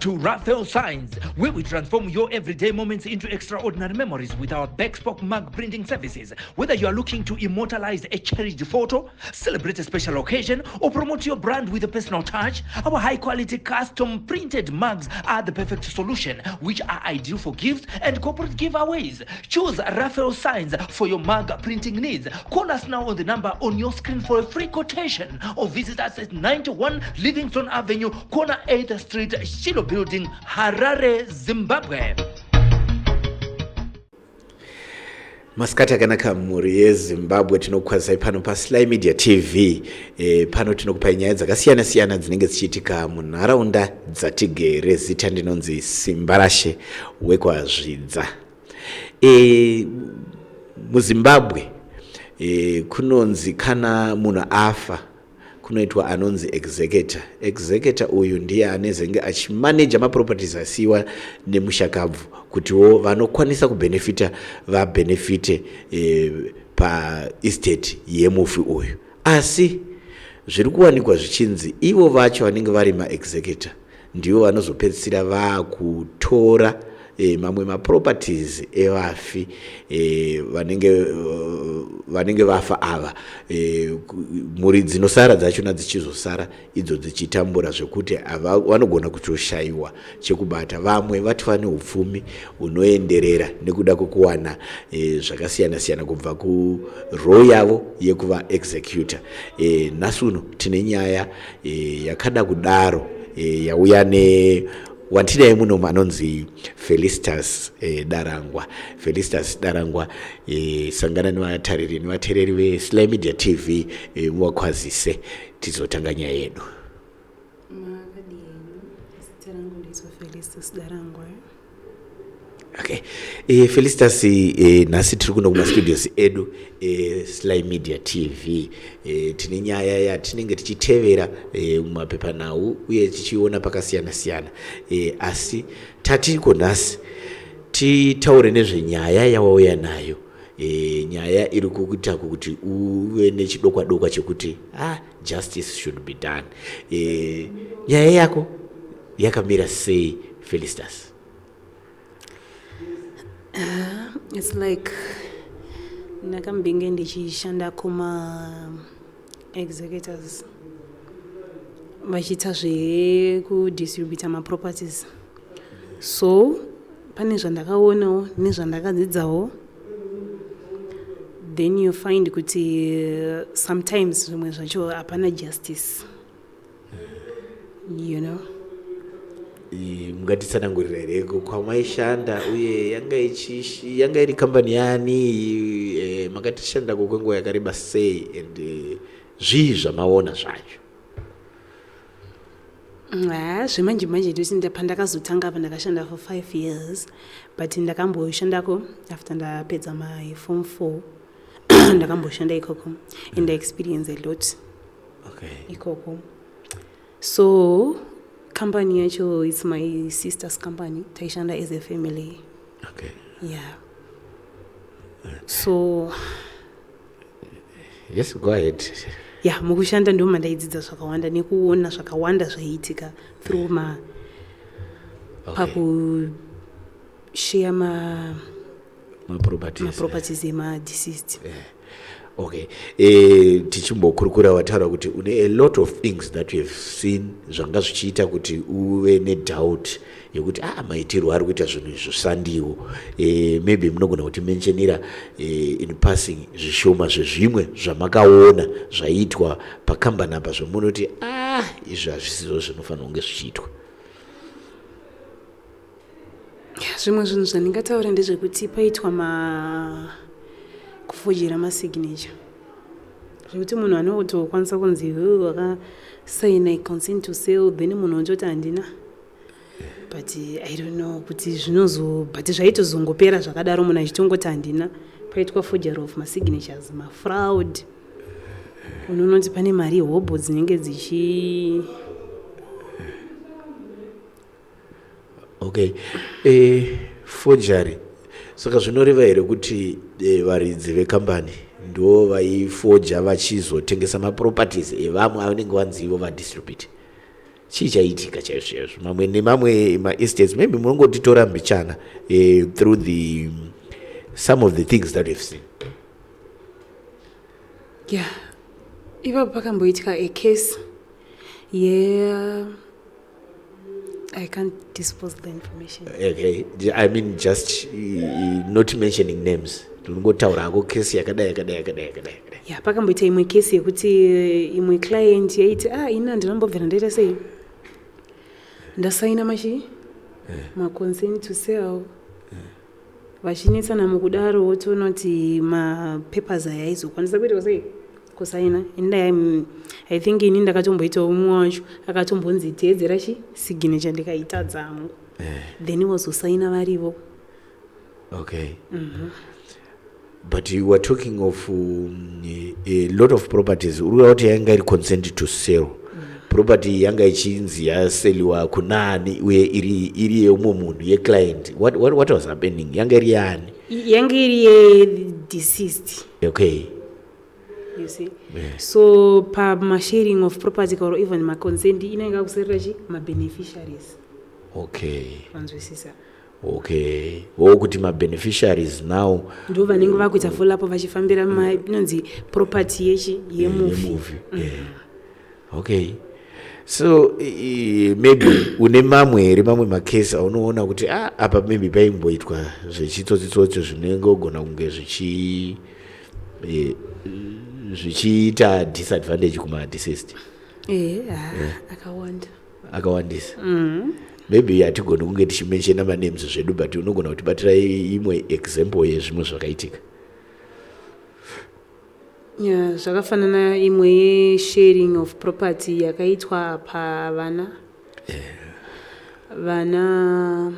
to Raphael Signs, where we transform your everyday moments into extraordinary memories with our bespoke mug printing services. Whether you are looking to immortalize a cherished photo, celebrate a special occasion, or promote your brand with a personal touch, our high-quality custom printed mugs are the perfect solution, which are ideal for gifts and corporate giveaways. Choose Raphael Signs for your mug printing needs. Call us now on the number on your screen for a free quotation, or visit us at 91 Livingston Avenue, corner 8th Street, Shilo Building, Harare, Zimbabwe. Maskati akanaka muri yeZimbabwe tinokukwazai pano paSly Media TV. Pano tinokupai nyaya dzakasiyana-siyana dzinenge dzichiitika munharaunda dzatigere. Zita ndinonzi Simbarashe wekwazvidza. MuZimbabwe kunonzi kana munhu afa kunoitwa anonzi executor. Executor uyu ndiye anezenge achimaneja maproperties asiwa nemushakabvu kutiwo vanokwanisa kubenefita vabenefite pa estate yemufi uyu. Asi zviri kuwanikwa zvichinzi ivo vacho vanenge vari maexecutor ndivo vanozopedzisira vakutora mamwe maproperties evafi vanenge vafa ava, muri dzinosara dzachona dzichizosara idzo dzichitambura zvekuti vanogona kutoshayiwa chekubata. Vamwe vati vane upfumi unoenderera nekuda kwokuwana zvakasiyana-siyana kubva kuroo yavo yekuva executor. Nhasi uno tine nyaya yakada kudaro yauya watirai muno manonzi Felicitas Darangwa. Felicitas Darangwa sangana nevateereri veSly Media TV muvakwazise tizotanga nyaya yedu. Felicitas Darangwa. Okay. Felicitas, nhasi tiri kuno kumastudios edu Sly Media TV. Tine nyaya yatinenge tichitevera mumapepanhau uye tichiona pakasiyana-siyana. Asi tatiko nhasi titaure nezvenyaya yawauya nayo. Nyaya iri kukuita kuti uve nechidokwa-dokwa chekuti justice should be done. Nyaya yako yakamira sei, Felicitas? It's like nakambinge ndichishanda kuma executors vachiita zvekudistributa maproperties. So pane zvandakaonawo nezvandakadzidzawo, then you find kuti sometimes zvimwe zvacho hapana justice, you know. Mungatitsanangurira here kwamaishanda uye yanga iri kambani yani, makatishanda kwenguva yakareba sei, and zvii zvamaona zvacho? Zvemanje-manje ndoti pandakazotanga apa ndakashanda for 5 years, but ndakamboshandako after ndapedza my form 4 ndakamboshanda ikoko and I experience a lot. Okay. Ikoko. So company yacho is my sister's company. Taishanda as a family. Okay. Yeah. So yes, go ahead. Yeah, mukushanda ndo mandaidzidza zvakawanda nekuona zvakawanda zvaiitika through paku share ma properties ema deceased. Okay. Tichimbokurukura wataura kuti une a lot of things that you have seen zvanga zvichiita kuti uve nedoubt yekuti maitirwo ari kuita zvinhu izvo sandiwo. Maybe munogona kuti mentionira in passing zvishoma zvezvimwe zvamakaona zvaitwa pakambani apa zvomunoti izvi hazvisizo zvinofanira kunge zvichiitwa. Zvimwe zvinhu zvandingataura ndezvekuti paitwa kufojera masignature zvekuti munhu anotokwanisa kunzi wakasaina consent to sell, then munhu onjoti handina, but I don't know kuti but zvaitozongopera zvakadaro munhu achitongoti handina, paitwa forgery of masignatures, mafraud. Unonoti pane mari hobo dzinenge dzichi. Okay. Forgery. Saka zvinoreva here kuti varidzi vekambani ndo vaifoja vachizotengesa maproperties evamwe vanenge vanzi ivo vadistribute? chichaitika chaizvo mamwe nemamwe maestates maybe munongotitora mbichana through some of the things that we've seen. Yeah, ipapo pakamboitika a case I can't disclose the information. Okay, I mean just not mentioning names. Tunongotaura hako case yakadai. Yeah, pakamboita imwe case yekuti imwe client yaiti ina ndinambobvera ndaita sei ndasaina ma consent to sell vachinetsana mukudaro wotoona kuti mapapers aya aizokwanisa kuita sei kusaina. And I think ini ndakatomboitawo mumwe wacho akatombonzi teedzera signature ndikaitadza hangu then wazosaina varivo. Okay. But you were talking of a lot of properties urikuva kuti yanga iri consent to sell property yanga ichinzi yaseliwa kunani uye iri yeumwe munhu yeclient. What was happening? Yanga iri yani? Yanga iri ye-deceased. Okay. You see? Yeah. So sharing of property or even consent inenge kuserera ma-beneficiaries. Okay. Vanzwisisa. Okay. Wokuti ma-beneficiaries now ndo vanenge vakuita follow-up vachifambira inonzi property yemovie. Okay. So maybe une mamwe makesi aunoona kuti apa maybe paimboitwa zvechitsotsi zvinenge ogona kunge zvichiita disadvantage kuma-deceased. Akawandisa. Maybe hatigoni kunge tichimenshena manames zvedu but unogona kutibatira imwe example yezvimwe zvakaitika. Yeah, zvakafanana imwe ye-sharing of property yakaitwa pavana. Vana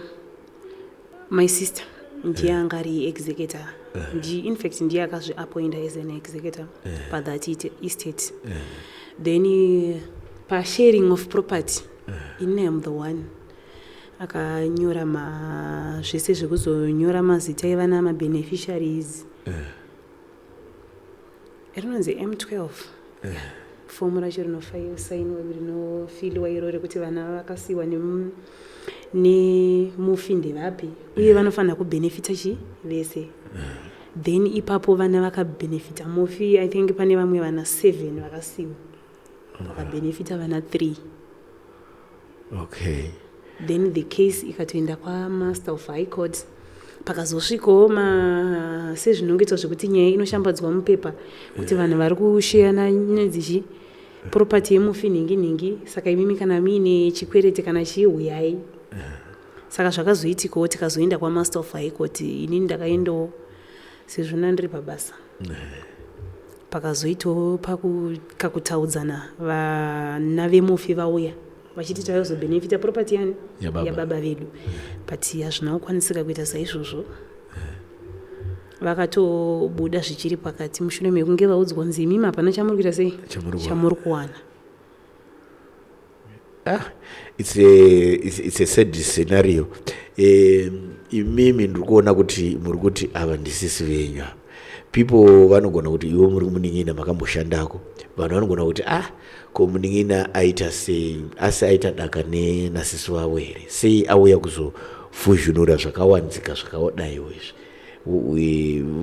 my sister ndiye anga ari executor. In fact ndiye akazviappointa as an executor pathat estate. Then sharing of property I am the one akanyora zvese zvekuzonyora mazita evana ma-beneficiaries. Rinonzi M12 fomu racho rinosainwa rinofiliwa iro rekuti vana vakasiwa nemufi ndevapi uye vanofanira kubenefita vese. Then ipapo vana vakabenefita mufi. I think pane vamwe vana 7 vakasiwa vakabenefita vana 3. Okay. Then the case ikatoenda kwa-Master of High Court. Pakazosvikawo sezvinongoitwa zvekuti nyaya inoshambadzwa mupepa kuti vanhu vari kusheyana nedzichi property yemufi nhingi saka imimi kana muine chikwereti kana huyai. Saka zvakazoitikawo tikazoenda kwa-Master of High Court. Inini ndakaendawo sezvo ndiri pabasa. Pakazoitawo kakutaudzana vana vemufi vauya vachiti taizobenefita property yani yababa vedu but hazvina kukwanisika kuita saizvozvo. Vakatobuda zvichiri pakati mushure mekunge vaudzwa kunzi imimi hapana chamuri kuita sei chamuri kuwana. It's a sad scenario. Imimi ndiri kuona kuti muri kuti ava ndisisi venyu. People vanogona kuti iwo muri kumuning'ina makamboshandako. Vanhu vanogona kuti ko muning'ina aita sei asi aita daka nasisi wavo here sei auya kuzofuzvunura zvakawanzika zvakadaiwo izvi.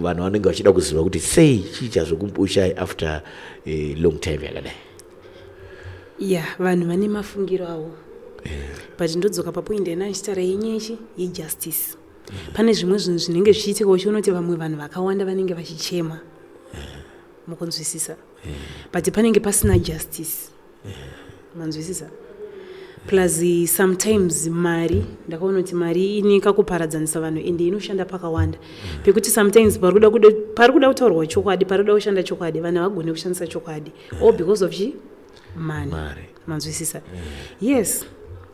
Vanhu vanenge vachida kuziva kuti sei chichazokumbusha after a long time yakadai. Vanhu vane mafungiro avo. But ndodzoka papoint ena achitaura yenyechi yejustice. Pane zvimwe zvinhu zvinenge zvichiitika uchiona kuti vamwe vanhu vakawanda vanenge vachichema mukunzwisisa. But panenge pasina justice. Manzwisisa. Plus sometimes mari ndakaona kuti mari inekakuparadzanisa vanhu ende inoshanda pakawanda. Pekuti sometimes parikuda kutaurwa chokwadi parikuda kushanda chokwadi vanhu vagone kushandisa chokwadi all because of money. Manzwisisa. Yes,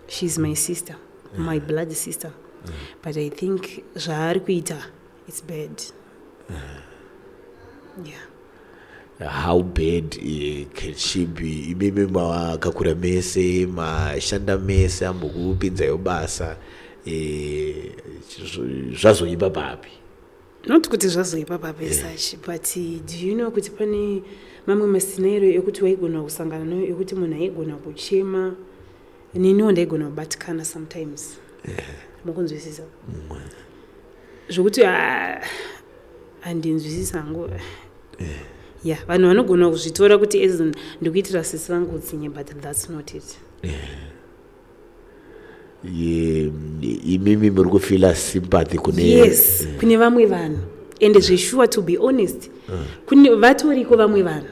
she's my sister, my blood sister. But I think zvaari kuita it's bad. How bad can she be? Imimi makakura mese mashanda mese ambokupinzayo basa zvazoipa papi? Not kuti zvazoipa papi such, but do you know kuti pane mamwe mascenario ekuti waigona kusangana nayo ekuti munhu aigona kuchema niniwo ndaigona kubatikana sometimes mukunzwisisa zvokuti handinzwisisa hangu vanhu vanogona kuzvitora kuti ndikuitira sisi vangu utsinye, but that's not it. Imimi muri kufila sympathy kune vamwe vanhu, and zvesure to be honest vatoriko vamwe vanhu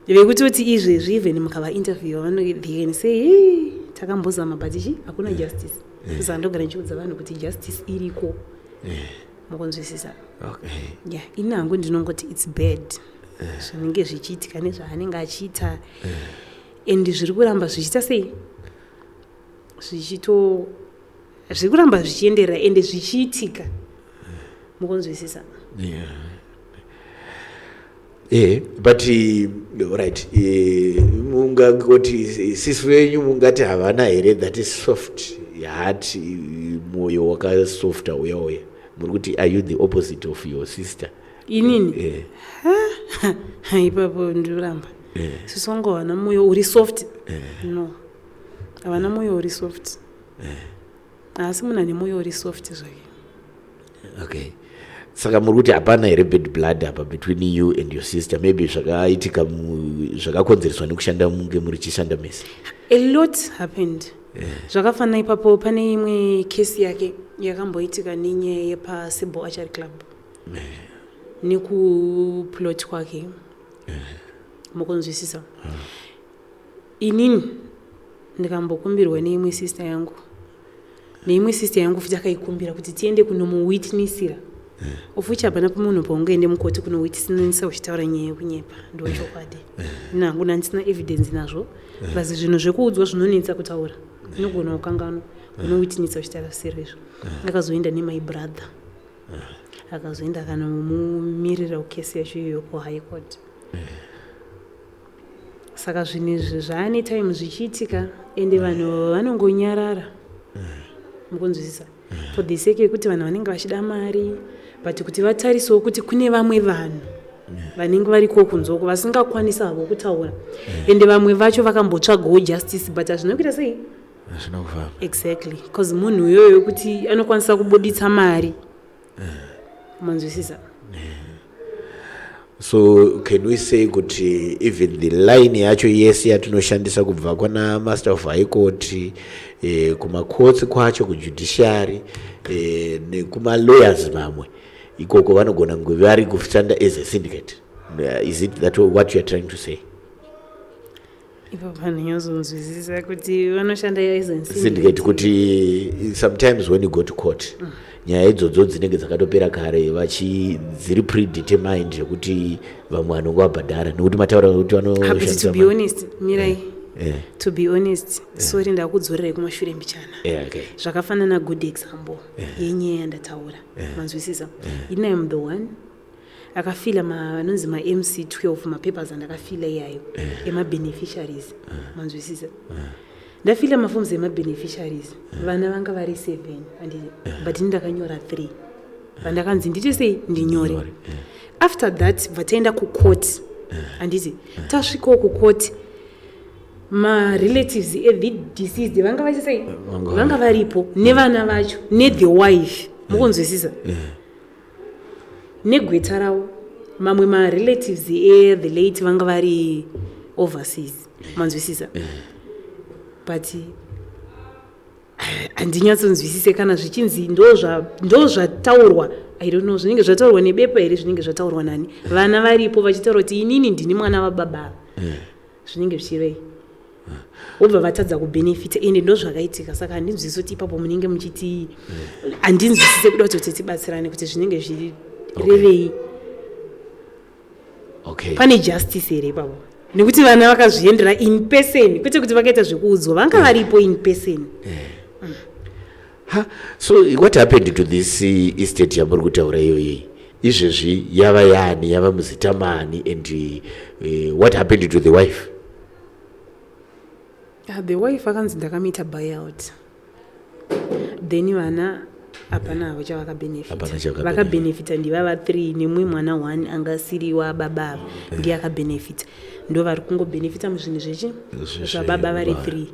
vekutoti izvezvi even mukava interview they can say takambozama but hakuna justice. Saka ndogara ndichiudza vanhu kuti justice iriko, mukunzwisisa. Ini hangu ndinongoti it's bad zvinenge zvichiitika nezvaanenge achiita, and zviri kuramba zvichiita sei, zviri kuramba zvichienderera ende zvichiitika, mukunzwisisa. But right, mungangoti sisi wenyu mungati havana here that is soft heart, moyo wakasofta uya muri kuti are you the opposite of your sister? Inini ipapo ndiramba sisi wangu havana moyo uri soft. No, havana moyo uri soft, asi munhu ane moyo uri soft zvake. Saka muri kuti hapana here bad blood apa between you and your sister? Maybe zvakaitika zvakakonzereswa nekushanda munge muri chishanda mese. A lot happened. Zvakafana ipapo pane imwe kesi yake yakamboitika nenyaya yepaSimbo Archery Club nekuplot kwake, mukunzwisisa. Inini ndikambokumbirwa neimwe sister yangu futi akaikumbira kuti tiende kunomuwitnessira, of which hapana pamunhu paungaende mukoti kunowitnessa uchitaura nyaya yekunyepa, ndochokwadi. Nangu handisina evidence nazvo, basi zvinhu zvekuudzwa zvinonetsa kutaura, inogona kukanganwa, unowitnessa uchitaura seriously. Akazoenda nemai brother, akazoenda kanomumirira kesi yacho iyoyo kuhigh court. Saka zvinhu izvi zvaane time zvichiitika, ende vanhu vanongonyarara, mukunzwisisa, for the sake yekuti vanhu vanenge vachida mari, but kuti vatarisewo kuti kune vamwe vanhu vanenge variko kunzoko vasingakwanisa havo kutaura, ende vamwe vacho vakambotsvagawo justice, but hazvinokuita sei? Exactly, because munhu uyoyo kuti anokwanisa kubuditsa mari, manzwisisa. So can we say kuti even the line yacho yese yatinoshandisa kubva kwana Master of High Court, kumacourts kwacho, kujudiciary, nekuma lawyers mamwe, ikoko vanogona kunge vari kushanda as a syndicate? Is it that what you are trying to say? Ipo vanhu nyazonzwisisa kuti vanoshanda as a syndicate, kuti sometimes when you go to court nyaya idzodzo dzinenge dzakatopera kare dziri predetermined zvekuti vamwe vanongo vabhadhara nekuti mataura kuti vanoshandisa. To be honest, Mirai, to be honest, sorry ndakudzorerai kumashure mbichana. Zvakafanana good example yenyaya yandataura, manzwisisa. Ini I am the one akafila vanonzi ma-MC 12 mapapers andakafila iyayo ema-beneficiaries, manzwisisa. Ndafila maforms ema-beneficiaries, vana vanga vari 7 but ndakanyora 3 vandakanzi nditi sei ndinyore. After that vataenda kucourt, handiti tasvikawo kucourt, ma-relatives the deceased vanga vachisei vanga varipo nevana vacho ne-the wife, mukunzwisisa, negweta ravo. Mamwe ma-relatives the late vanga vari overseas, manzwisisa, but handinyatsonzwisise kana zvichinzi ndo zvataurwa. I don't know, zvinenge zvataurwa nebepa here, zvinenge zvataurwa nani, vana varipo vachitaura kuti inini ndini mwana wababa, zvinenge zvichirei, obva vatadza kubenefita, ende ndo zvakaitika. Saka handinzwisisi kuti ipapo munenge muchiti, handinzwisise kuda kuti tibatsirane kuti zvinenge zvirevei. Pane justice here ipapo, nekuti vana vakazviendera in person, kwete kuti vakaita zvekuudzwa, vanga varipo in person. So what happened to this estate yamuri kutaura iyoyi? Izvezvi yava yani, yava muzita mani, and what happened to the wife? The wife akanzi ndakamuita buyout, then vana hapana havo chavakabenefita. Vakabenefita ndivava 3 nemumwe mwana 1 angasiriwa baba ndiye akabenefita. Ndo vari kungobenefita muzvinhu zvechi zvababa vari 3.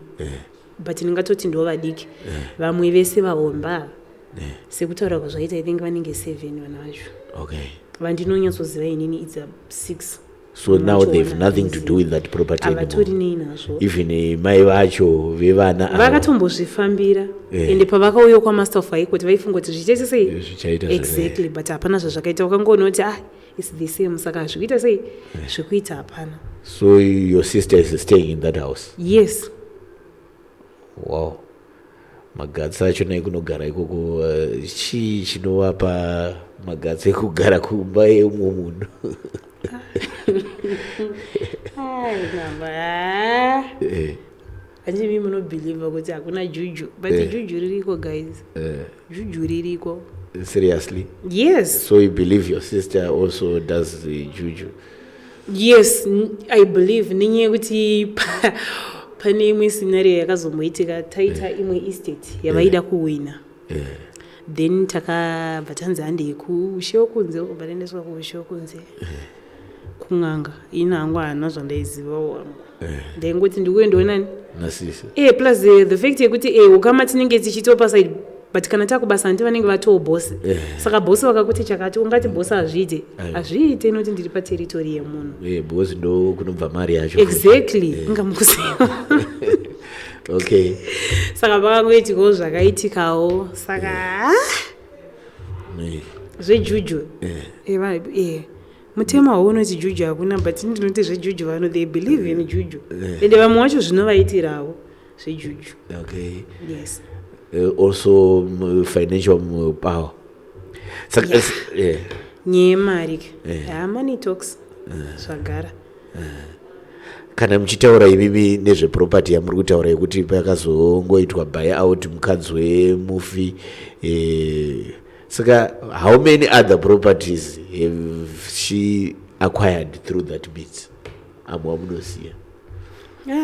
but ndingatoti ndo vadiki vamwe vese vaomba sekutaura kwazvaita I think vanenge 7 vana vacho Okay. vandinonyatsoziva inini it's a 6. So now they have nothing to do with that property avatori anymore. neinazvo Even mai vacho vevana vakatombozvifambira ende pavakauya kwamaster of high court vaifunga kuti zvichaita sei exactly but hapana zvazvakaita ukangoona kuti it's the same saka hazvikuita sei zvekuita hapana. So your sister is staying in that house? Yes. Wow. Magatsi achona ekunogara ikoko chii chinovapa magatsi ekugara kumba yeumwe munhu? Hanji mimi munobhiliva kuti hakuna juju but juju ririko guys. Juju ririko. Seriously? Yes. So you believe your sister also does the juju? Yes, I believe ninye kuti pane imwe scenario yakazomboitika taita imwe estate yavaida kuwina. Then takabva tanzi handei kushokunze ukabarendeswa kushokunze kung'anga inangwa hana zvandaizivawo wangu ndaingoti ndikuendonani nasisi plus the fact yekuti ukama tinenge tichitopa side but kana takubasa ndi vanenge vatoo bosi saka bosi vakakuti chakati ungati bosi hazviite inoti ndiri pateritori yemunhu bosi ndo kunobva mari yacho exactly ingamukuziva okay saka pakangoitikawo zvakaitikawo saka zvejuju mutema waunoti juju hakuna but ndinoti zvejuju vano they believe in juju ende vamwe vacho zvinovaitirawo zvejuju. Okay. Yes. Also financial power. Saka nyemari money talks zvagara. Kana muchitaura imimi nezveproperty yamuri kutaura yekuti pakazongoitwa buy out mukadzi wemufi saka how many other properties have she acquired through that bit? Amwe amunoziya?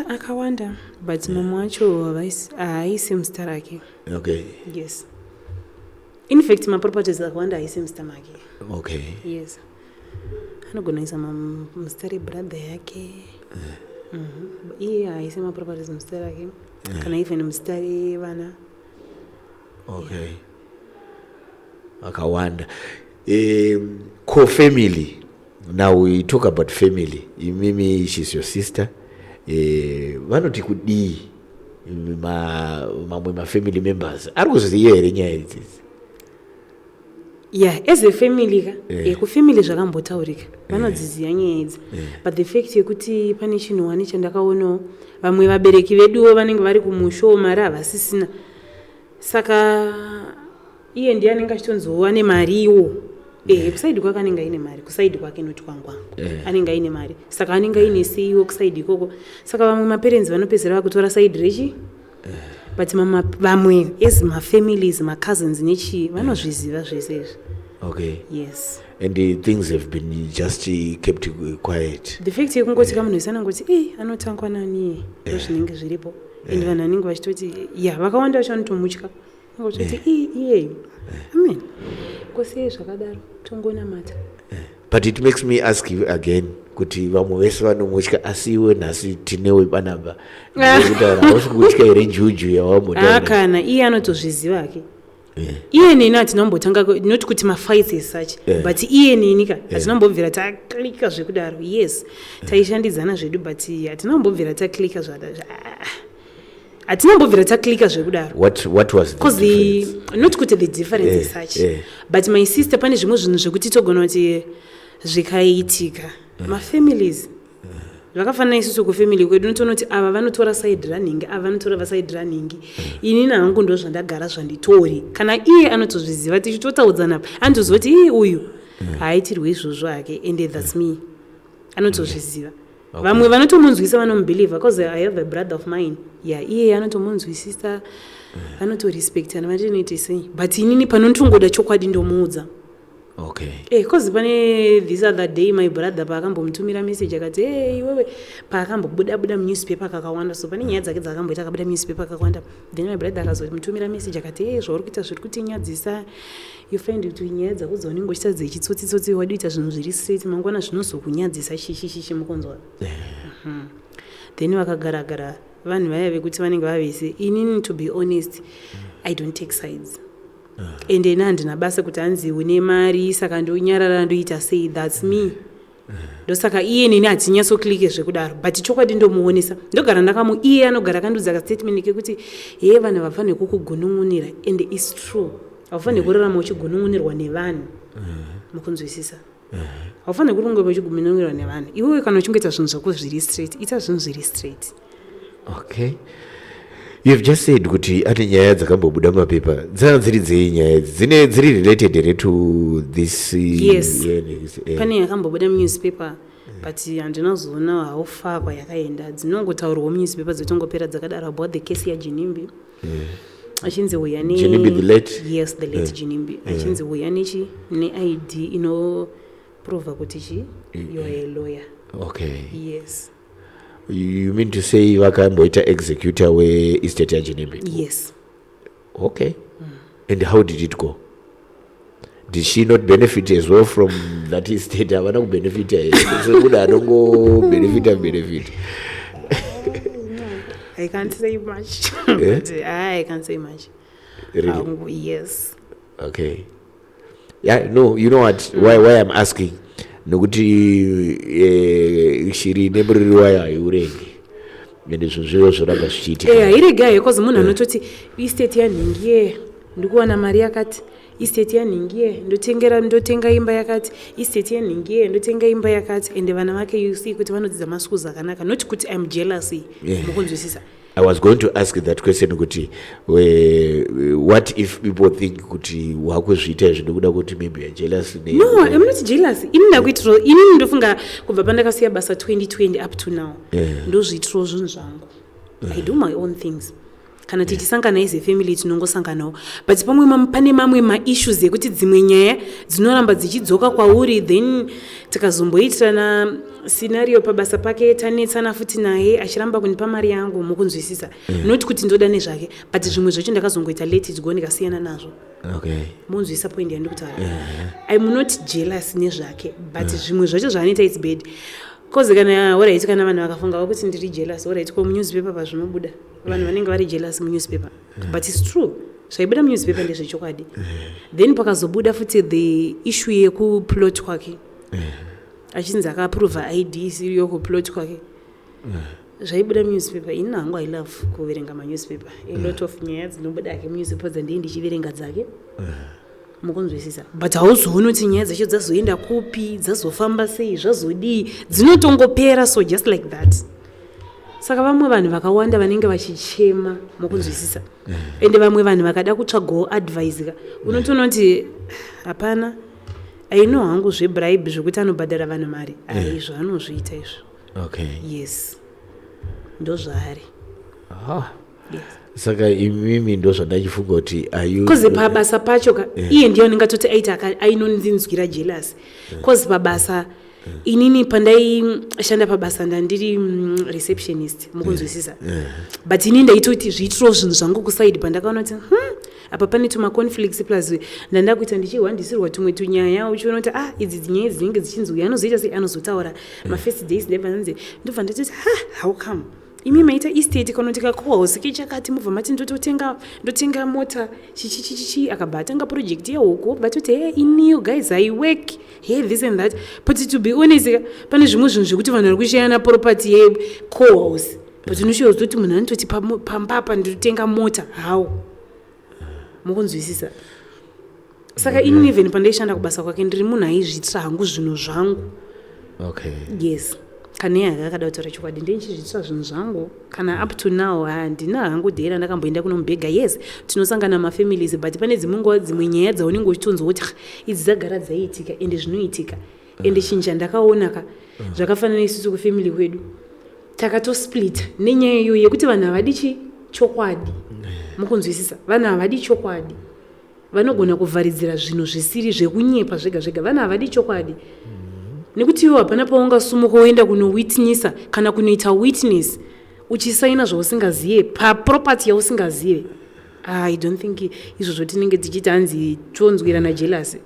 Akawanda but mamwe wacho haisi muzita rake. Okay. Yes. In fact maproperties akawanda haisi muzita make. Okay. Yes. Anogona kuisa muzita rebrother yake. Iye haisi maproperties muzita rake kana even muzita revana. Okay. Akawanda. Co-family. Now we talk about family. Mimi, she's your sister. Vanoti kudii mamwe mafamily members ari kuziya here nyaya idzidzi? As a family kufamily zvakambotaurika vanodziziva nyaya idzi but the fact yekuti pane chinhu wani chandakaonawo vamwe vabereki veduwo vanenge vari kumushowo mari havasisina saka iye ndiye anenge achitonzowa nemariwo kusaidi kwake anenge aine mari kusaidi kwake noti kwangwa anenge aine mari saka anenge aine seiwo kusaidi ikoko saka vamwe maparents vanopedzera vakutora saidi rechi but vamwe as mafamilies macousins nechi vanozviziva zvese izvi. Okay. Yes. And things have been just kept quiet. The fact yekungoti kamunhu wese anangoti anotangwa nani zvinenge zviripo and vanhu vanenge vachitoti vakawanda vacho vanotomutya ngototi iyeyu amen kosei zvakadaro tongonamata. But it makes me ask you again kuti vamwe vese vanomutya asi iwe nhasi tinewe panapa ndokutaura hausi kutya here juju yawambotaura kana iye anotozviziva hake iye neni hatinombotanga not kuti mafights as such but iye neni ka hatinombobvira taklika zvekudaro yes taishandidzana zvedu but hatinombobvira taklika hatinombobvira taklika zvekudaro. What was the difference? Not kuti the difference as such but my sister pane zvimwe zvinhu zvekuti togona kuti zvikaitika mafamilies zvakafanana isusu kufamily kwedu unotoona kuti ava vanotora side running ava vanotora vaside running ini nangu ndo zvandagara zvanditori kana iye anotozviziva tichitotaudzana anotoziva kuti uyu haitirwe izvozvo hake and that's me anotozviziva. Vamwe vanotomunzwisa vanomubhelieve because I have a brother of mine iye anotomunzwisisa anotorespectana vatinoiti sei but inini panotongoda chokwadi ndomuudza. Okay. Because pane this other day my brother paakambomutumira message akati iwewe paakambobuda newspaper kakawanda so pane nyaya dzake dzakamboita akabuda newspaper kakawanda then my brother akazomutumira message akati zvauri kuita zviri kutinyadzisa you find kuti nyaya dzako dzaunenge uchiita dzechitsotsi wadi kuita zvinhu zviri straight mangwana zvinozokunyadzisa shishi mukonzwa. Then vakagaragara vanhu vaya vekuti vanenge vavese inini to be honest I don't take sides ende ina handina basa kuti hanzi une mari saka ndonyarara ndoita sei that's me ndosaka iye nini hatinyatsokilike zvekudaro but chokwadi ndomuonesa ndogara ndakamu iye anogara akandudza kastatement kekuti heye vanhu havafaniri kukugunun'unira and is true haufaniri kurarama uchigunun'unirwa nevanhu mukunzwisisa haufaniri kurunga uchigunun'unirwa nevanhu iwewe kana uchingoita zvinhu zvako zviri straight ita zvinhu zviri straight. Okay, you've just said kuti ane nyaya dzakambobuda mapepa dzanga dziri dzei nyaya dziri related here to this yes pane yakambobuda munewspaper but handinazoona haufakwa yakaenda dzinongotaurwa munewspaper dzotongopera dzakadaro about the case yaJinimbi achinzi uya Jinimbi the late yes the late Jinimbi achinzi uya neID inoprova kuti you are a lawyer. Okay, Yes. you mean to say vakamboita executor we-estate yaJinimbi? Yes. Okay. And how did it go? Did she not benefit as well from that estate? Havana kubenefita sekuda anongo benefit. I can't say much. But I can't say much. Really? Yes. Okay. Yeah, no, you know what? Why I'm asking? Nokuti shiri nebriri waya iurengi. Ende zvozvo zvoramba zvichiitika. Irega because munhu anototi estate yaningiye ndikuwana mari yakati estate yaningiye ndotenga imba yakati estate yaningiye ndotenga imba yakati ende vana vake you see kuti vanodzidza masuku zvakanaka not kuti I'm jealous mukunzwisisa. I was going to ask that question kuti what if people think kuti wakuzviita izvi ndokuda kuti maybe you're jealous? No, I'm not jealous. Inini ndofunga kubva pandakasiya basa 2020 up to now ndozviitiro zvinhu zvangu. I do my own things. Kana tichisangana as a family tinongosanganawo but pane mamwe maissues ekuti dzimwe nyaya dzinoramba dzichidzoka kwauri then tikazomboitirana scenario pabasa pake tanetsana futi naye achiramba kunipa mari yangu mukunzwisisa not kuti ndoda nezvake but zvimwe zvacho ndakazongoita late go ndikasiyana nazvo. Okay, munzwisa point yandikutaura. I'm not jealous nezvake but zvimwe zvacho zvaanoita it's bad. Kozi kana alright kana vanhu vakafunga kuti ndiri jealous alright ko newspaper pazvinobuda vanhu vanenge vari jealous newspaper but it's true zvaibuda newspaper ndezvechokwadi then pakazobuda futi the issue yekuplot kwake achinzi akaprove ID isiri yokuplot kwake zvaibuda newspaper ini hangu I love kuverenga newspaper a lot of nyaya dzinobuda newspaper dzandii ndichiverenga dzake mukunzwisisa but hauzoona kuti nyaya dzacho dzazoenda kupi dzazofamba sei zvazodii dzinotongopera so just like that. Saka vamwe vanhu vakawanda vanenge vachichema mukunzwisisa ende vamwe vanhu vakada kutsvagawo advice ka unotoona kuti hapana aino hangu zvebribe zvekuti anobhadhara vanhu mari aizvo anozviita izvo. Okay, yes ndozvaari. Yes. Saka imimi ndo zvandachifunga kuti kozi pabasa pacho ka iye ndiyo ndingatoti aita ainondinzwira jealous kozi pabasa inini pandaishanda pabasa ndandiri receptionist mukunzwisisa but ini ndaitoti zviitiro zvinhu zvangu kuside pandakaona kuti apa pane tumaconflicts plus ndanda kuita ndichihwandisirwa tumwe tunyaya uchiona kuti idzi dzinyaya dzinenge dzichinzi uyu anozoita sei anozotaura mafirst days nevanzi ndobva ndatoti how come imi maita estate kana tikakohouse kichakati mubva mati ndotenga mota chichichichi akabatanga project yehuko batoti hey you guys I work hey this and that but to be honest pane zvimwe zvinhu zvekuti vanhu vari kushayana property yecohouse but unoshiwa kuti munhu anototi pambapa ndotenga mota how mukunzwisisa. Saka inini even pandaishanda kubasa kwake ndiri munhu aizviitira hangu zvinhu zvangu. Okay, yes kana yanga akada kutaura chokwadi ndinchizviitira zvinhu zvangu kana up to now handina hangu dhera ndakamboenda kunomubhega yes tinosangana mafamilies but pane dzimwe nguva dzimwe nyaya dzaunenge uchitonzwa kuti idzi dzagara dzaiitika ende zvinoitika ende chinja ndakaonaka zvakafanana isusu kufamily kwedu takatosplit nenyaya iyo yekuti vanhu havadi chokwadi mukunzwisisa vanhu havadi chokwadi vanogona kuvharidzira zvinhu zvisiri zvekunyepa zvega zvega vanhu havadi chokwadi nekuti iwo hapana paungasumuka woenda kunowitnessa kana kunoita witness uchisaina zvausingazive paproperty yausingazive. I don't think izvo zvotinenge tichiti hanzi tonzwirana jealous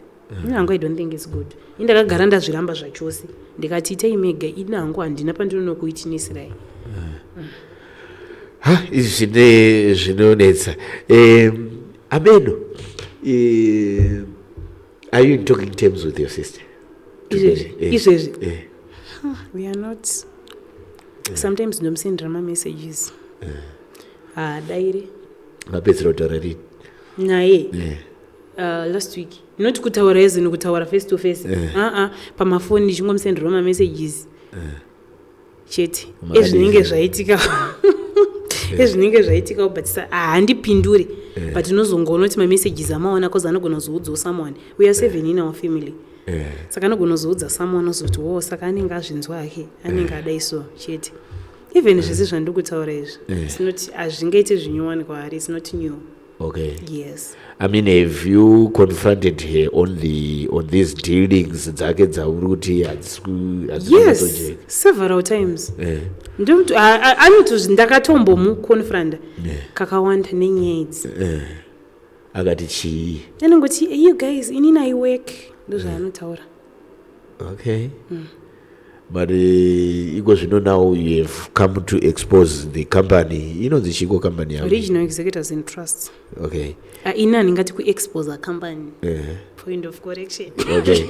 inhangu I don't think it's good. Indakagara ndazviramba zvachose ndikati itai mega inhangu handina pandinonokuwitnessirai. izvi zvinonetsa. Ameno, are you in talking terms with your sister? We are not. Sometimes ndomsendera messages. Daire. Mapedzera kutaura rini? Naye. Last week. Not kutaura as in kutaura face to face. Pamafoni ndichingomsendera messages. Chete. Ezvinenge zvaitika but handipinduri but unozongoona kuti mamessages amaona cause anogona kuzoudzawo someone. We are 7 in our family. Saka anogona kuzoudza someone ozoti saka anenge azvinzwa hake anenge adai so chete. Even zvese zvandiri kutaura izvi hazvingaiti zvinyowani kwaari. It's not new. Okay. Yes. I mean, have you confronted her on these dealings dzake dzauri kuti yes, several times. Anoti ndakatombomukonfranda kakawanda nenyaya idzi. Akati chii? Anongoti you guys inini I work ndozvaanotaura. Okay. But iko zvino now you have come to expose the company. Inonzi chiko company yavo? Original Executors in Trust. Okay. Ina ndingati kuexpose a company. Point of correction. Okay.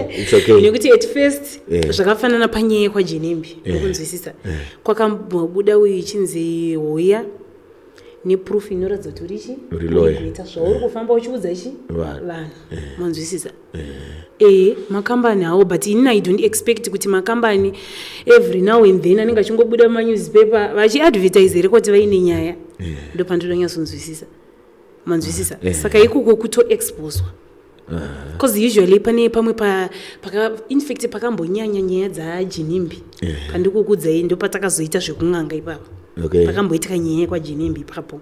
It's okay. Nekuti at first zvakafanana panyaya kwaJenembi nokunzwisisa. Kwakambobuda uyu chinzi Hoya neproof inoratidza kuti richi kuita zvauri kufamba uchiudza ichi vanhu manzwisisa. Makambani hawo but inini I don't expect kuti makambani every now and then anenge achingobuda manewspaper vachiadvertise here kuti vaine nyaya. Ndopandinonyatsokunzwisisa manzwisisa. Saka ikoko kutoexposwa. Because usually pane pamwe in fact pakambonyanya nyaya dzaJenembi pandikukudzai ndopatakazoita zvekung'anga ipapo. Pakamboitika nyaya kwaJenembi ipapo.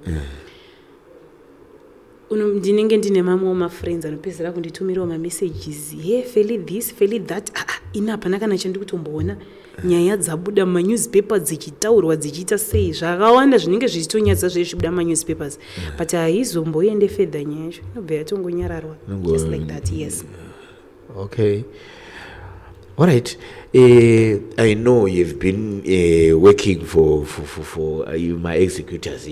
Ndinenge ndine mamwe mafriends anopedzera kunditumirawo mamessages feli this feli that ina hapana kana chandiri kutomboona nyaya dzabuda manewspaper dzichitaurwa dzichiita sei zvakawanda zvinenge zvichitonyadza zvichibuda manewspapers but haizomboende fedha nyaya yacho inobva yatongonyararwa just like that. Yes. Okay. All right. I know you've been working for my executors.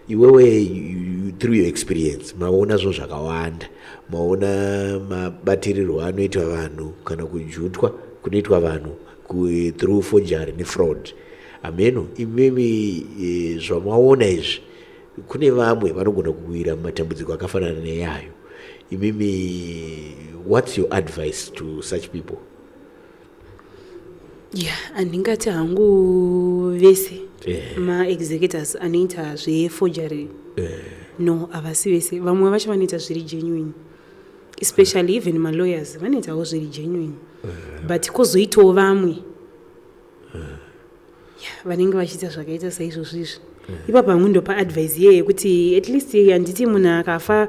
Iwewe through your experience maona zvo zvakawanda, maona mabatirirwo anoitwa vanhu kana kujutwa kunoitwa vanhu through forgery nefraud. Ameno imimi zvamaona izvi kune vamwe vanogona kuwira mumatambudziko akafanana neyayo. Imimi, what's your advice to such people? Handingati hangu vese ma-executors anoita zveforgery. No, havasi vese. Vamwe vacho vanoita zviri genuine. Especially even ma-lawyers vanoitawo zviri genuine. But kozoitawo vamwe vanenge vachiita zvakaita saizvozvo izvi. Ipapo hamwe ndopa advice yeye kuti at least handiti munhu akafa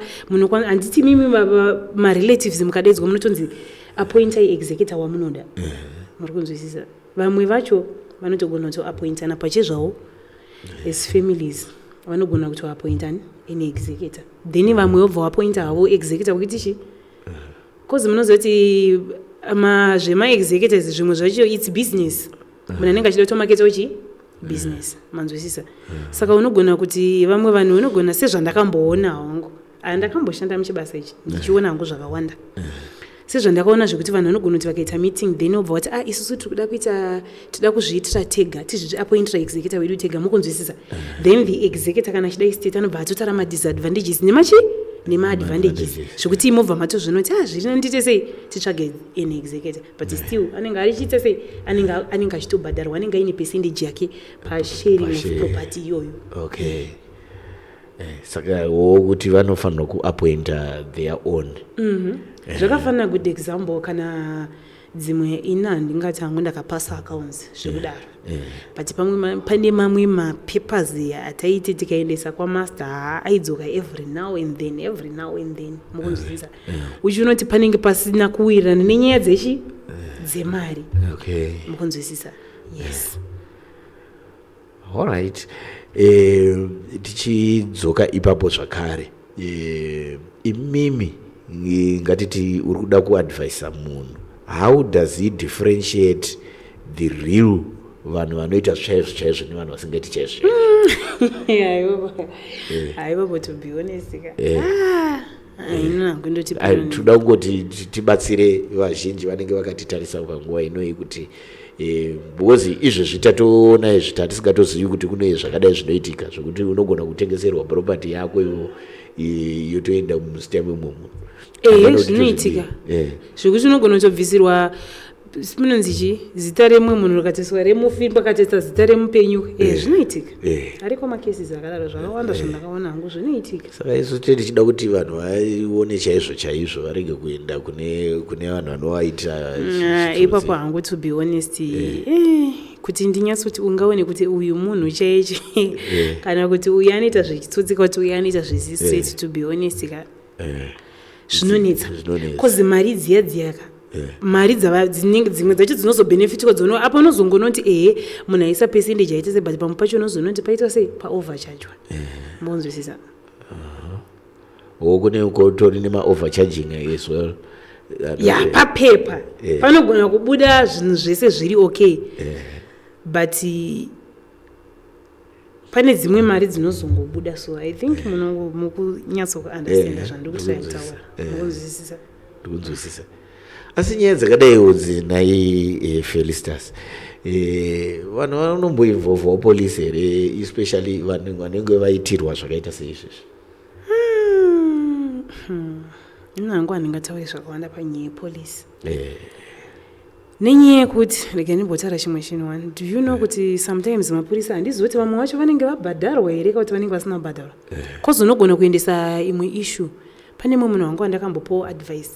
handiti mimi ma-relatives mukadaidzwa munotonzi appointai executor wamunoda. Muri kunzwisisa. Vamwe vacho vanotogona kutoappointana pachezvawo as families vanogona kutoappointana an executor. Then vamwe vobva vapointa havo executor kuti chi cause munozoti zvema-executors zvimwe zvacho it's business. Munhu anenge achida kutomaketawo chi business manzwisisa. Saka unogona kuti vamwe vanhu unogona sezvandakamboona hangu ndakamboshanda muchibasa ichi ndichiona hangu zvakawanda. Sezvandakaona zvekuti vanhu vanogona kuti vakaita meeting then obva vati isusu tinoda kuzviitira tega tizviappointira executor wedu tega mukunzwisisa. Then the executor kana achida state anobva atotara madisadvantages nema-advantages zvokuti imobva matozvinoti zviri ndite sei titsvage an executor but still anenge arichiita sei anenge achitobhadharwa anenge aine percentage yake pasharing of property iyoyo. Okay. Saka kuti vanofanira kuappointa their own. Zvakafanana good example kana dzimwe ina ndingati hangu ndakapasa accounts zvekudaro. But pane mamwe mapapers ataiti tikaendesa kwamaster aidzoka every now and then mukunzwisisa. Uchinoti panenge pasina kuwirirana nenyaya dzemari. Okay. Mukunzwisisa. Yes. All right. Tichidzoka ipapo zvakare. Imimi ngatiti uri kuda kuadvisa munhu, how does he differentiate the real vanhu vanoita zvichaizvo chaizvo nevanhu vasingaiti chaizvo aivo to be honest inonangondoti toda kungoti tibatsire vazhinji vanenge vakatitarisa panguva inoi kuti because izvezvi tatoona izvi tatisingatozivi kuti kune zvakadai zvinoitika zvokuti unogona kutengeserwa property yako yotoenda musitemu imomo zvinoitika zvokuti unogona kutobvisirwa munonzi chi zita remwe munhu rikatiswa remufi pakatoisa zita remupenyu zvinoitika ariko makesisi akadaro zvakawanda zvandakaona hangu zvinoitika saka isu tichida kuti vanhu vaione chaizvo chaizvo varege kuenda kune vanhu vanovaita ipapo hangu to be honest kuti ndinyatsoti ungaone kuti uyu munhu chaichi kana kuti uyu anoita zvechitsutsika kuti uyu anoita zvesistraight to be honest zvinonetsa kozi mari dziyadziyaka mari dzimwe dzacho dzinozobhenefitwa dzono apa unozongonoti munhu aisa percentage aita sei but pamwe pacho unozonoti paitwa sei paoverchargwa mbonzwisisa kune kutori nemaovercharging as well papepa panogona kubuda zvinhu zvese zviri okay but pane dzimwe mari dzinozongobuda so I think mukunyatsokuunderstanda zvandikusaitaura mbonzwisisa ndikunzwisisa asi nyaya dzakadaiwo dzinai Felicitas vanhu vanomboinvolvawo polisi here especially vanhu vanenge vaitirwa zvakaita seizvezvi inangu handingatauri zvakawanda panyaya yepolisi nenyaya yekuti rega ndimbotaura chimwe chinhu do you know kuti sometimes mapurisa handizoti vamwe vacho vanenge vabhadharwa here kuti vanenge vasina kubhadharwa kozi unogona kuendesa imwe issue pane mwe munhu wangu wandakambopawo advice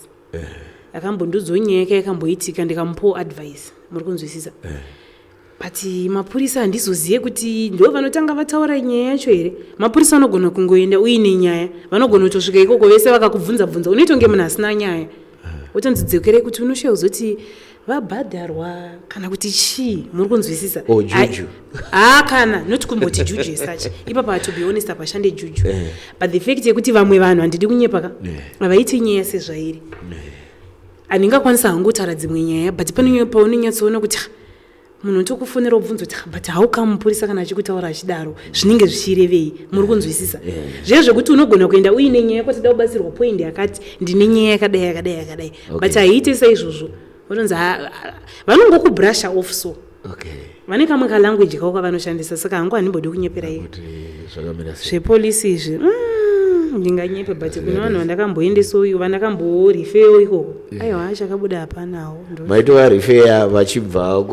akambondudzwa nyaya yake yakamboitika ndikamupawo advice muri kunzwisisa but mapurisa handizozive kuti ndo vanotanga vataura nyaya yacho here mapurisa vanogona kungoenda uine nyaya vanogona kutosvika ikoko vese vakakubvunza unoita kunge munhu asina nyaya wotonzidzekerei kuti unoshewa kuzoti vabhadharwa kana kuti chii muri kunzwisisa juju kana not kumboti juju such ipapa to be honest apashande juju but the fact yekuti vamwe vanhu handidi kunyepaka avaiti nyaya sezvairi handingakwanisa hangu kutaura dzimwe nyaya but pane paunonyatsoona kuti munhu tokufonera kubvunza kuti but haukamupurisa kana achikutaura achidaro zvinenge zvichirevei muri kunzwisisa zviye zvekuti unogona kuenda uine nyaya kuti da kubatsirwa point yakati ndine nyaya yakadai but haiite saizvozvo votonzi vanongokubrusha off so vane kamwe kalanguage kako kavanoshandisa saka hangu handimbodi kunyepera iyo zvepolisi izvi ndinganyepe but kuna vanhu vandakamboendesa uyu vandakamborifeyo ikoko aiwa achakabuda hapanawo maitovarifeya vachibva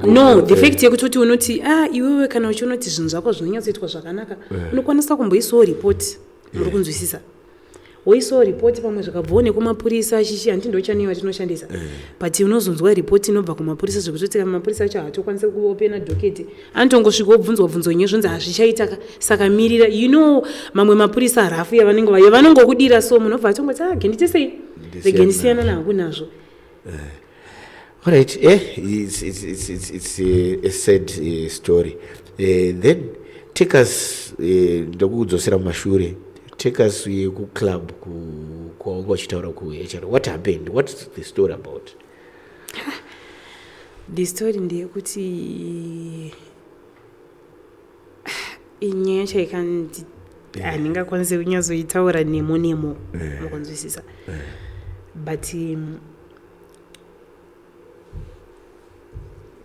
no the fact yekuti unoti iwewe kana uchinoti zvinhu zvako zvinonyatsoitwa zvakanaka unokwanisa kumboisawo ripoti muri kunzwisisa woisawo ripoti pamwe zvakabvawo nekumapurisa achichi handindochaneiwa tinoshandisa but unozonzwa ripoti inobva kumapurisa zvekuti mapurisa acho haatokwanisa kuopena dhoketi anotongosvika obvunzwa nyaya zvonzi hazvichaitaka saka mirira mamwe mapurisa harafu yavanongokudira so munhu obva atongoti gendite sei rege ndisiyana nangu nazvo alright it's a sad story then take us ndokudzosera mumashure take us kuclub kwawanga uchitaura kuHR. What happened? What's the story about? The story ndeyekuti inyaya chaikanzi handingakwanisi kunyatsoitaura nemo mukunzwisisa but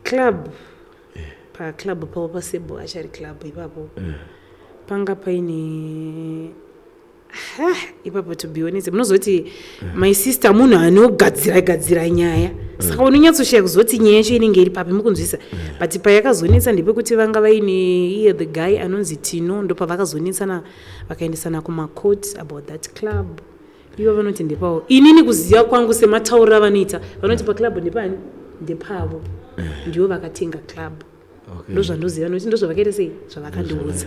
club paclub pavo pasebo achari club ipapo panga paine ipapo to be honest munozoti my sister munhu anogadzira nyaya saka unonyatsoshaya kuzoti nyaya yacho inenge iri papi mukunzwisa but payakazonetsa ndepekuti vanga vaine iye the guy anonzi Tino ndopavakazonetsana vakaendesana kumacourt about that club ivo vanoti ndepawo inini kuziva kwangu sematauriro avanoita vanoti paclub ndepani ndepavo ndivo vakatenga club ndozvandoziva nokuti ndozvavakaita sei zvavakandiudza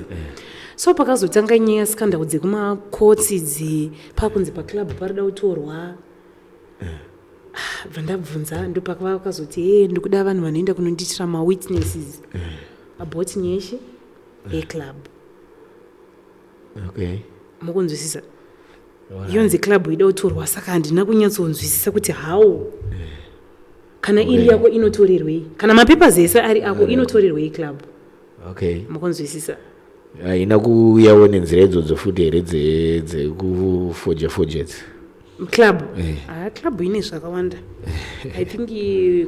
so pakazotanga nyaya skandal dzekumakotsi pakunzi paclub parida kutorwa vandabvunza ndopakazoti ndikuda vanhu vanoenda kunonditira mawitnesses about nyeshi yeclub mukunzwisisa yonzi club ida kutorwa saka handina kunyatsonzwisisa kuti how kana iri yako inotorerwei kana mapepers ese ari ako inotorerwei club. Okay, mukonzwisisa. haina kuuyawo nenzira idzodzo futi here dzekufoja club club ine zvakawanda. I think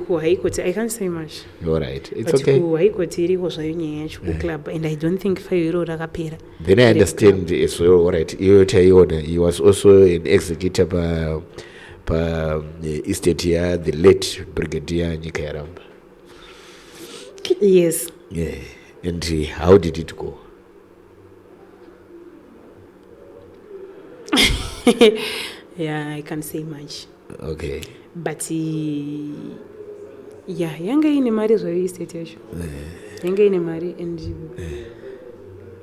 ku high court I can't say much. All right, it's but okay. Ku high court iriko zvayo nyaya yacho ku club and I don't think fairo rakapera. Then I understand as well. All right, he was also an executor pa estate ya the late Brigadier Nyika Yaramba. Yes. Yeah. And how did it go? Yeah, I can't say much. Okay. But yeah, yanga ine mari zvayo estate yacho. Yanga ine mari and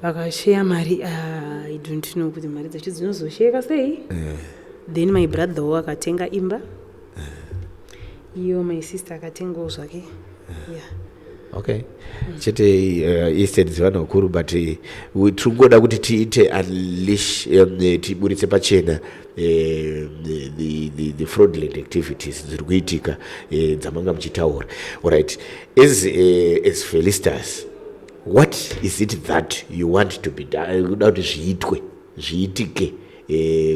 vakashare mari. I don't know kuti mari dzacho dzinozosheka sei. Then my brother akatenga imba. Iyo my sister akatengawo zvake. Yeah. Okay. Chete estate dzivana ukuru but tirikungoda kuti tiite unleash tiburitse pachena the fraudulent activities dziri kuitika dzamanga muchitaura. All right, as Felicitas, what is it that you want to be done, kuda kuti zviitike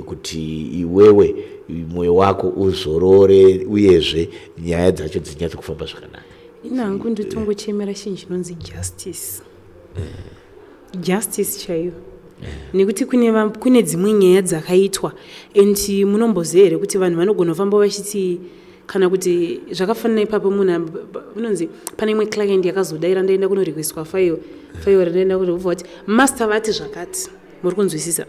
kuti iwewe mwoyo wako uzorore uyezve nyaya dzacho dzinyatso kufamba zvakanaka? Inangu nditongochemera chinhu chinonzi justice chaiyo. Nekuti kune dzimwe nyaya dzakaitwa and munomboziva here kuti vanhu vanogona kufamba vachiti kana kuti zvakafanana ipapo munhu unonzi pane imwe client yakazodaira ndaenda kunorequestwa fayo randaenda kutovhwa kuti master vati zvakati. Muri kunzwisisa?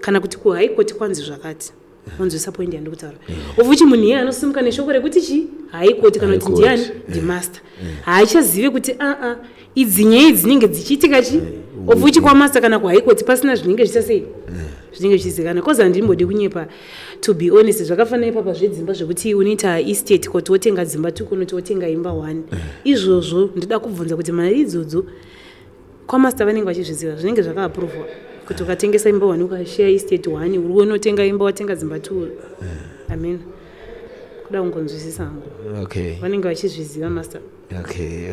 Kana kuti ku high court kwanzi zvakati. Wanzwisa point yandiri kutaura. Uvuchi munhu iye anosimuka neshoko rekuti chi high court kana kuti ndiani ndimaster. Haachazive kuti idzi nyaya dzinenge dzichiitika chi uvuchi kwamaster kana ku high court pasina zvinenge zvichasei zvinenge zvichizikana. Kozi handimbodi kunyepa, to be honest. Zvakafanana ipapa zvedzimba zvekuti unoita estate kuti wotenga dzimba 2 kunoti wotenga imba 1. Izvozvo ndida kubvunza kuti mari idzodzo kwamaster vanenge vachizviziva zvinenge zvakaaprovwa kuti ukatengesa imba 1 ukashare estate 1 uri unotenga imba watenga dzimba 2. Amen. Kuda kungonzwisisa hangu. Okay. Vanenge vachizviziva master. Okay.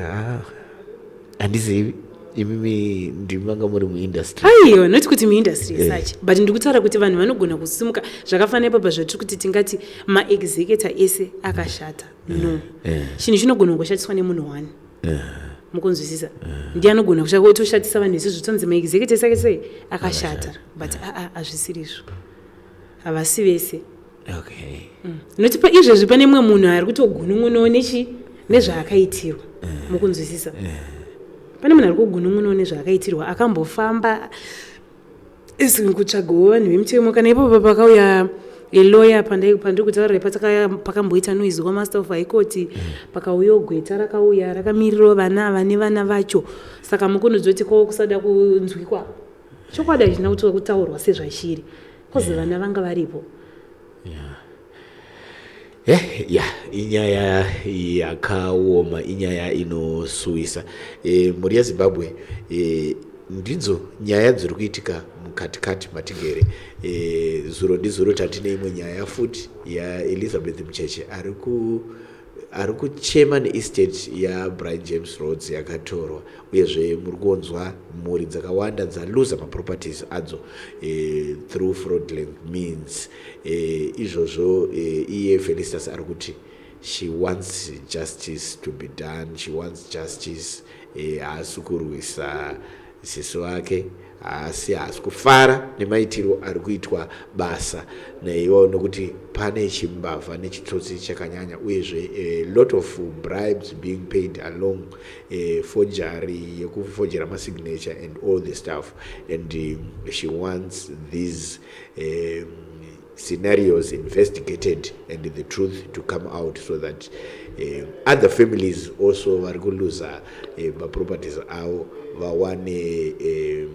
Handizivi imimi ndimanga muri muindustry. Aiyo, not kuti muindustry such, but ndikutaura kuti vanhu vanogona kusimuka zvakafanana ipapa zvatiri kuti tingati ma-executor ese akashata. No. Chinhu chinogona kungoshatiswa nemunhu 1. Mukonzwisisa? Ndiye anogona kushatisa vanhu isi zvitonzi ma-executor sake sei akashata. But hazvisiri izvo. Havasi vese. Okay. Notipa izvezvi pane mumwe munhu ari kutogunun'unawo nezvaakaitirwa. Mukonzwisisa? Pane munhu ari kugunun'unawo nezvaakaitirwa akambofamba kutsvagawo vanhu vemutemo. Kana ipapo pakauya lawyer pandiri kutaurira pakamboita noise kwamaster of high court, pakauya gweta rakauya rakamirirawo vana vane vana vacho. Saka mukunoziva kuti kusada kunzwikwa chokwadi hachina kutaurwa sezvachiri kozi vana vanga varipo. Inyaya yakaoma, inyaya inosuwisa. Mhuri yeZimbabwe ndidzo nyaya dziri kuitika mukatikati matigere. Zuro ndizuro tatine imwe nyaya futi yaElizabeth Mucheche ari kuchema neestate yaBrian James Rhodes yakatorwa, uyezve muri kuonzwa mhuri dzakawanda dzaluza maproperties adzo through fraudulent means. Izvozvo iye Felicitas ari kuti she wants justice to be done, she wants justice. Haasi kurwisa sisi wake, asi haasi kufara nemaitiro ari kuitwa basa naiwo nokuti pane chimbavha nechitsotsi chakanyanya, uyezve a lot of bribes being paid along forgery yekufojera masignature and all the stuff, and she wants these scenarios investigated and the truth to come out so that other families also vari kuluza properties avo vawane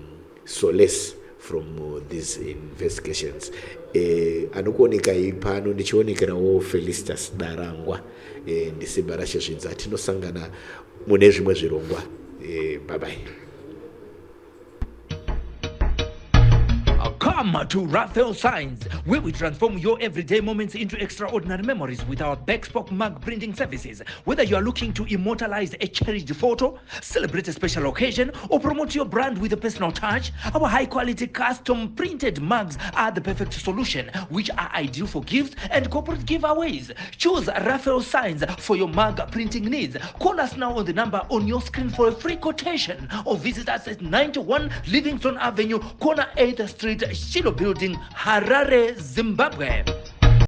solace from these investigations. Anokuoneka ipano ndichionekerawo Felicitas Darangwa ndisimba raShezvidza. Tinosangana mune zvimwe zvirongwa. Bye bye. Come Come to Raphael Signs, where we transform your everyday moments into extraordinary memories with our Backspoke mug printing services. Whether you are looking to immortalize a cherished photo, celebrate a special occasion, or promote your brand with a personal touch, our high-quality custom printed mugs are the perfect solution, which are ideal for gifts and corporate giveaways. Choose Raphael Signs for your mug printing needs. Call us now on the number on your screen for a free quotation, or visit us at 91 Livingston Avenue, corner 8th Street, Shilo Building, Harare, Zimbabwe.